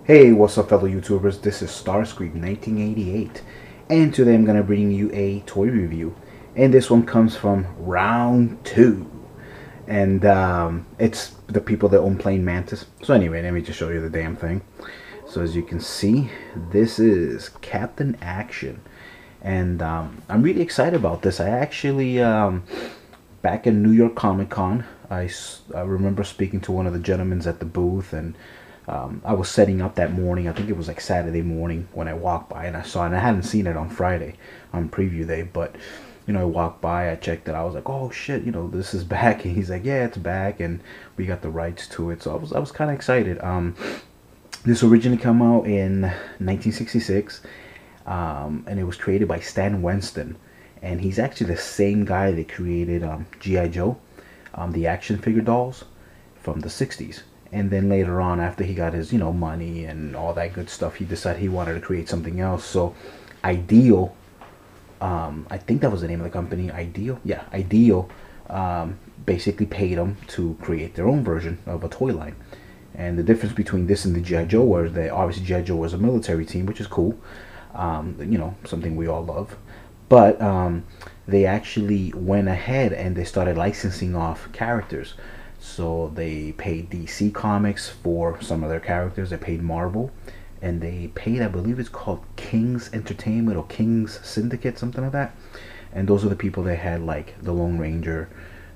Hey, what's up, fellow YouTubers? This is Starscream 1988, and today I'm going to bring you a toy review. And this one comes from round 2. And it's the people that own Plain Mantis. So anyway, let me just show you the damn thing. So as you can see, this is Captain Action. And I'm really excited about this. I actually, back in New York Comic Con, I remember speaking to one of the gentlemen at the booth, and I was setting up that morning. I think it was like Saturday morning when I walked by and I saw it. And I hadn't seen it on Friday on preview day, but I walked by, I checked it. I was like, oh shit, this is back. And he's like, yeah, it's back, and we got the rights to it. So I was kind of excited. This originally came out in 1966, and it was created by Stan Winston, and he's actually the same guy that created G.I. Joe, the action figure dolls from the 60s. And then later on, after he got his, money and all that good stuff, he decided he wanted to create something else. So Ideal, I think that was the name of the company, Ideal. Yeah, Ideal basically paid him to create their own version of a toy line. And the difference between this and the G.I. Joe was that obviously G.I. Joe was a military team, which is cool. Something we all love. But they actually went ahead and they started licensing off characters. So they paid DC Comics for some of their characters. They paid Marvel, and they paid, I believe it's called King's Entertainment or King's Syndicate, something like that. And those are the people that had like the Lone Ranger,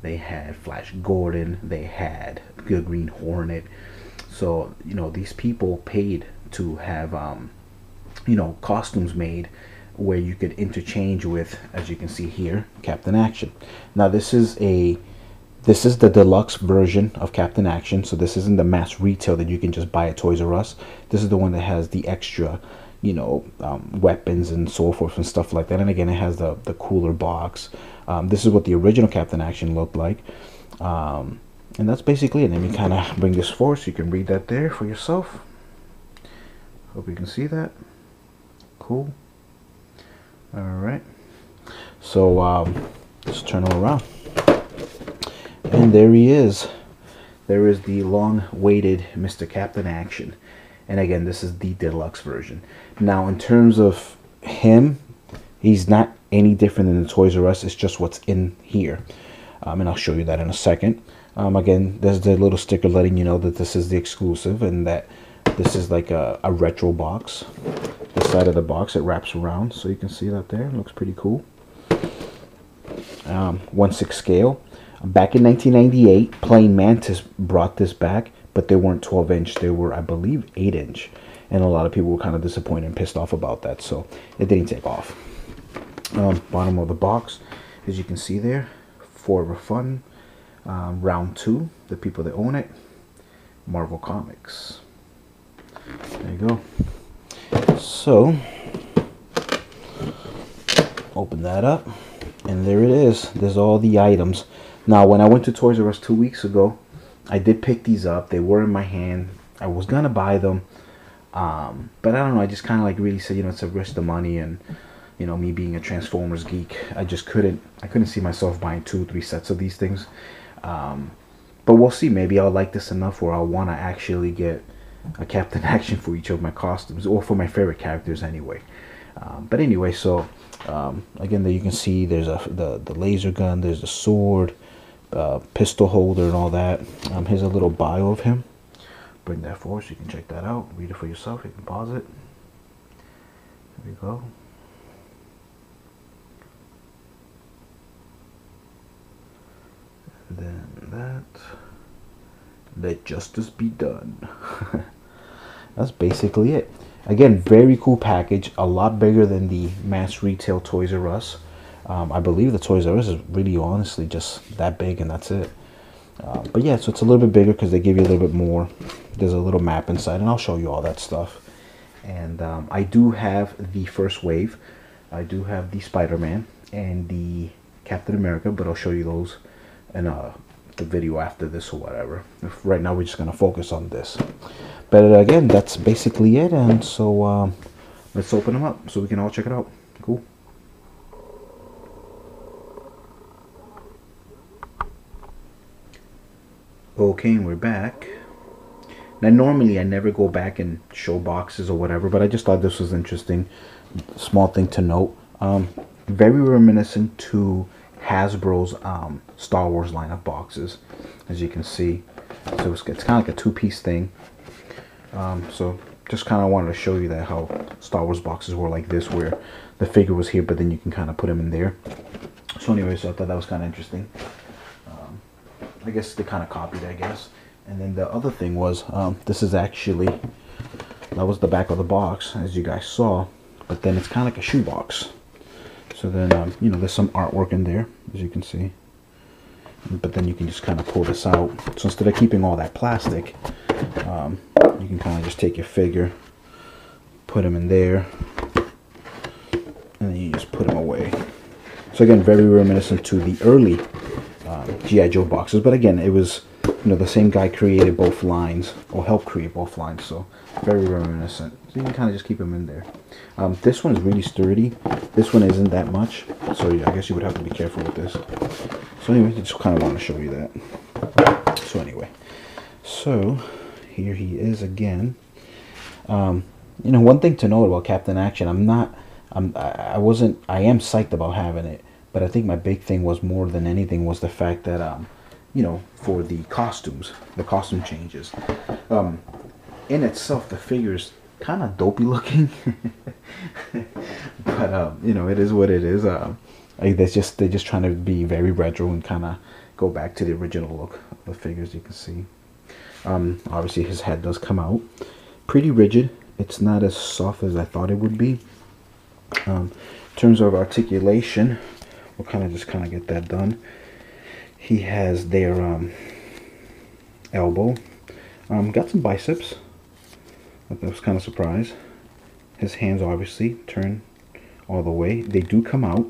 they had Flash Gordon, they had the Green Hornet. So these people paid to have costumes made where you could interchange with, as you can see here, Captain Action. Now this is the deluxe version of Captain Action, so this isn't the mass retail that you can just buy at Toys R Us. This is the one that has the extra, weapons and so forth and stuff like that. And again, it has the cooler box. This is what the original Captain Action looked like. And that's basically it. Let me kind of bring this forward so you can read that there for yourself. Hope you can see that. Cool. Alright. So, let's turn him around. And there he is. There is the long-awaited Mr. Captain Action. And again, this is the deluxe version. Now, in terms of him, he's not any different than the Toys R Us. It's just what's in here. And I'll show you that in a second. Again, there's the little sticker letting you know that this is the exclusive and that this is like a retro box. The side of the box, it wraps around. So you can see that there. It looks pretty cool. 1/6 scale. Back in 1998, Plain Mantis brought this back, but they weren't 12-inch. They were, I believe, 8-inch. And a lot of people were kind of disappointed and pissed off about that, so it didn't take off. Bottom of the box, as you can see there, Forever Fun, round 2, the people that own it, Marvel Comics. There you go. So, open that up, and there it is. There's all the items. Now, when I went to Toys R Us 2 weeks ago, I did pick these up. They were in my hand. I was going to buy them. But I don't know. I just kind of like really said, it's a risk of money. And, me being a Transformers geek, I couldn't see myself buying 2 or 3 sets of these things. But we'll see. Maybe I'll like this enough where I'll want to actually get a Captain Action for each of my costumes. Or for my favorite characters anyway. But anyway, so again, there you can see there's the laser gun. There's the sword. Pistol holder and all that. Here's a little bio of him. Bring that forward so you can check that out. Read it for yourself. You can pause it. There we go. And then that. Let justice be done. That's basically it. Again, very cool package. A lot bigger than the mass retail Toys R Us. I believe the Toys R Us is really honestly just that big and that's it. But yeah, so it's a little bit bigger because they give you a little bit more. There's a little map inside, and I'll show you all that stuff. And I do have the first wave. I do have the Spider-Man and the Captain America, but I'll show you those in the video after this or whatever. Right now we're just going to focus on this. But again, that's basically it. And so let's open them up so we can all check it out. Cool. Okay, and we're back. Now normally I never go back and show boxes or whatever, but I just thought this was interesting. Small thing to note. Very reminiscent to Hasbro's Star Wars line of boxes, as you can see. So it's kind of like a two-piece thing. So just kind of wanted to show you that how Star Wars boxes were like this, where the figure was here, but then you can kind of put him in there. So anyway, so I thought that was kind of interesting. I guess they kind of copied, I guess. And then the other thing was, this is actually, that was the back of the box, as you guys saw, but then it's kind of like a shoebox. So then, you know, there's some artwork in there, as you can see. But then you can just kind of pull this out. So instead of keeping all that plastic, you can kind of just take your figure, put them in there, and then you just put them away. So again, very reminiscent to the early G.I. Joe boxes, but again, it was, you know, the same guy created both lines, or helped create both lines, so very reminiscent. So you can kind of just keep them in there. This one is really sturdy. This one isn't that much, so yeah, I guess you would have to be careful with this. So anyway, I just kind of want to show you that. So anyway, so here he is again. You know, one thing to note about Captain Action, I am psyched about having it. But I think my big thing was, more than anything, was the fact that, you know, for the costumes, the costume changes. In itself, the figure's kind of dopey looking. But, you know, it is what it is. They're just trying to be very retro and kind of go back to the original look of the figures, you can see. Obviously, his head does come out. Pretty rigid. It's not as soft as I thought it would be. In terms of articulation, we'll kind of get that done. He has their elbow. Got some biceps. I was kind of surprised. His hands obviously turn all the way. They do come out.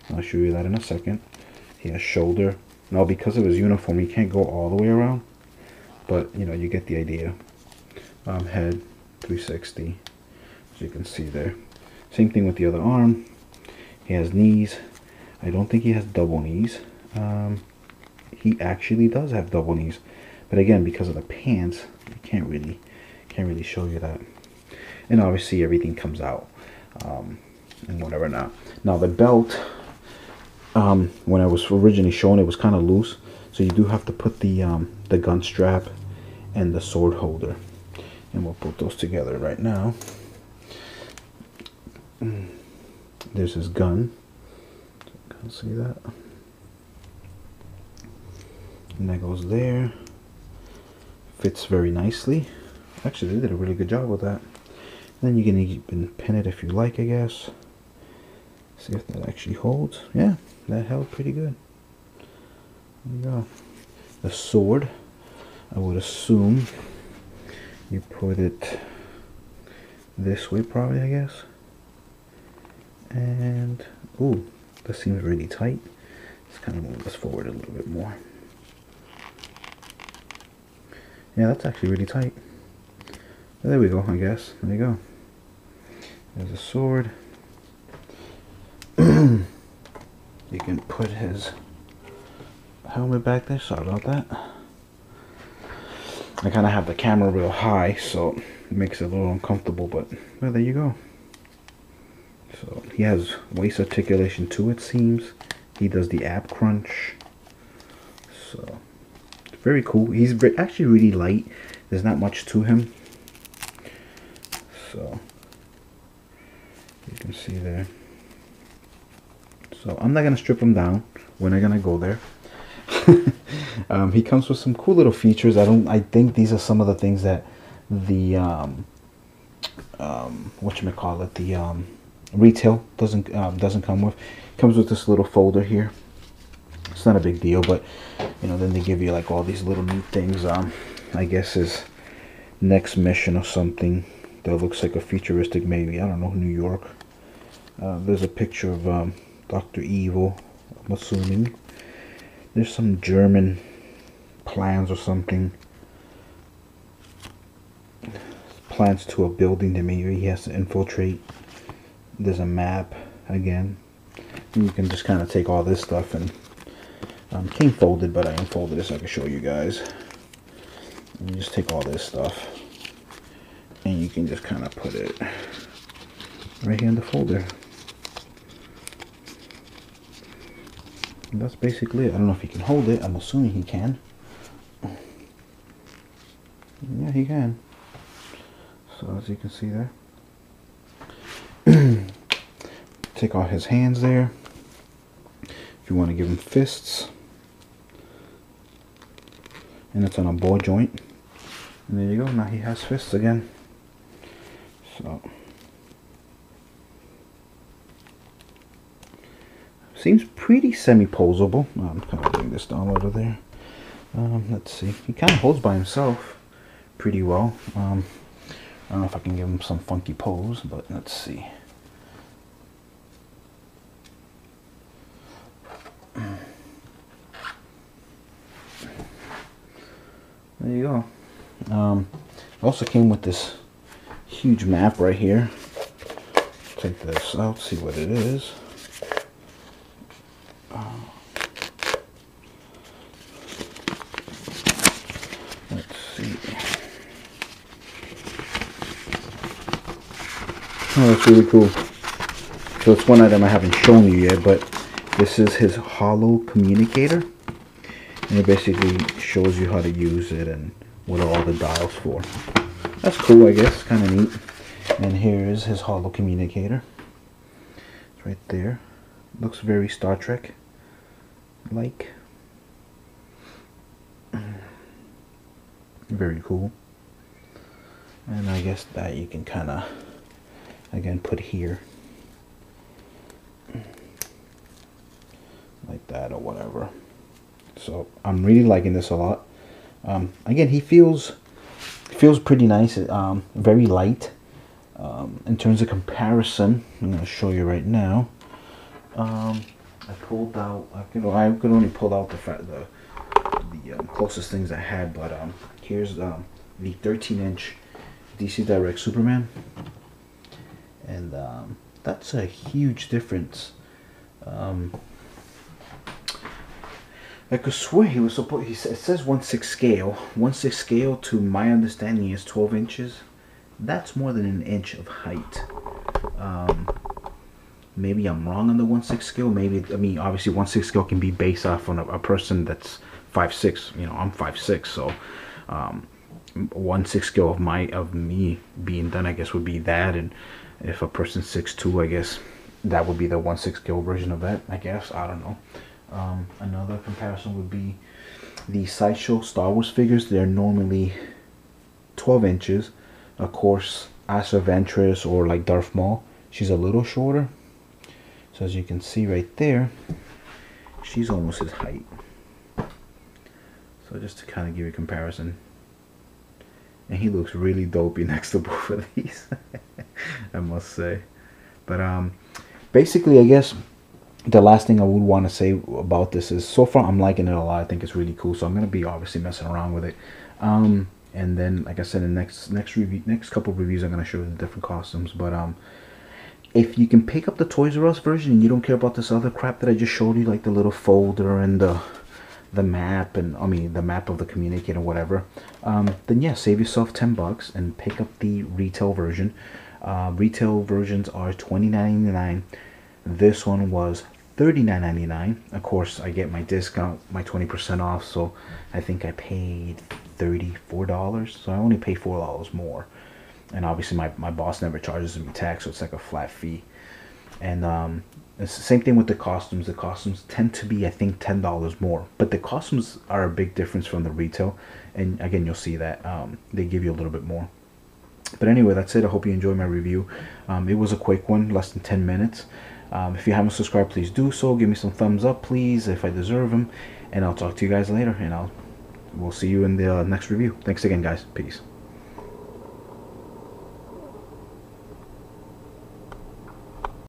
I'll show you that in a second. He has shoulder. Now, because of his uniform, he can't go all the way around. But, you know, you get the idea. Head, 360. As you can see there. Same thing with the other arm. He has knees. I don't think he has double knees. He actually does have double knees, but again, because of the pants, I can't really show you that. And obviously, everything comes out, and whatever. Now the belt, when I was originally shown, it was kind of loose, so you do have to put the gun strap and the sword holder, and we'll put those together right now. There's his gun. See that? And that goes there. Fits very nicely. Actually, they did a really good job with that. And then you can even pin it if you like, I guess. See if that actually holds. Yeah, that held pretty good. There you go. The sword, I would assume you put it this way, probably, I guess. And, ooh. This seems really tight. Let's kind of move this forward a little bit more. Yeah, that's actually really tight. There we go, I guess. There you go. There's a sword. You can put his helmet back there. Sorry about that. I kind of have the camera real high, so it makes it a little uncomfortable, but well, there you go. So he has waist articulation too, it seems. He does the ab crunch. So very cool. He's actually really light. There's not much to him. So you can see there. So I'm not gonna strip him down. We're not gonna go there. He comes with some cool little features. I think these are some of the things that the whatchamacallit, the retail doesn't come with. It comes with this little folder here. It's not a big deal, but you know, then they give you like all these little neat things. I guess his next mission or something that looks like a futuristic, maybe, I don't know, New York. There's a picture of Dr. Evil, I'm assuming. There's some German plans or something. Plans to a building that maybe he has to infiltrate. There's a map again. And you can just kind of take all this stuff and came folded, but I unfolded it so I can show you guys. You just take all this stuff and you can just kind of put it right here in the folder. And that's basically it. I don't know if he can hold it. I'm assuming he can. Yeah, he can. So as you can see there. Take out his hands there. If you want to give him fists. And it's on a ball joint. And there you go. Now he has fists again. So. Seems pretty semi-posable. I'm kind of bring this down a little there. Let's see. He kind of holds by himself pretty well. I don't know if I can give him some funky pose, but let's see. There you go. Also came with this huge map right here. Take this out, see what it is. Let's see. Oh, that's really cool. So it's one item I haven't shown you yet, but this is his hollow communicator. And it basically shows you how to use it and what are all the dials for. That's cool, I guess. Kind of neat. And here is his hollow communicator. It's right there. Looks very Star Trek like. Very cool. And I guess that you can kind of again put here like that or whatever. So I'm really liking this a lot. Again, he feels pretty nice. Very light. In terms of comparison, I'm going to show you right now. I pulled out. I could only pull out the closest things I had, but here's the 13-inch DC Direct Superman, and that's a huge difference. I could swear he was supposed. It says 1/6 scale. 1/6 scale, to my understanding, is 12 inches. That's more than an inch of height. Maybe I'm wrong on the 1/6 scale. Maybe, I mean, obviously 1/6 scale can be based off on a person that's 5'6". You know, I'm 5'6", so 1/6 scale of me being done, I guess, would be that. And if a person's 6'2", I guess that would be the 1/6 scale version of that. I guess, I don't know. Another comparison would be the Sideshow Star Wars figures. They're normally 12 inches. Of course, Asa Ventress or like Darth Maul, she's a little shorter. So as you can see right there, she's almost his height. So just to kind of give you a comparison. And he looks really dopey next to both of these, I must say. But basically, I guess the last thing I would want to say about this is, so far I'm liking it a lot. I think it's really cool. So I'm going to be obviously messing around with it. And then, like I said, in the next couple of reviews, I'm going to show you the different costumes. But if you can pick up the Toys R Us version and you don't care about this other crap that I just showed you, like the little folder and the map, and I mean the map of the Communicator or whatever, then yeah, save yourself $10 and pick up the retail version. Retail versions are $29.99. This one was $39.99. Of course, I get my discount, my 20% off, so I think I paid $34. So I only pay $4 more. And obviously my boss never charges me tax, so it's like a flat fee. And it's the same thing with the costumes. The costumes tend to be, I think, $10 more. But the costumes are a big difference from the retail. And again, you'll see that they give you a little bit more. But anyway, that's it. I hope you enjoyed my review. It was a quick one, less than 10 minutes. If you haven't subscribed, please do so. Give me some thumbs up, please, if I deserve them. And I'll talk to you guys later. And we'll see you in the next review. Thanks again, guys. Peace.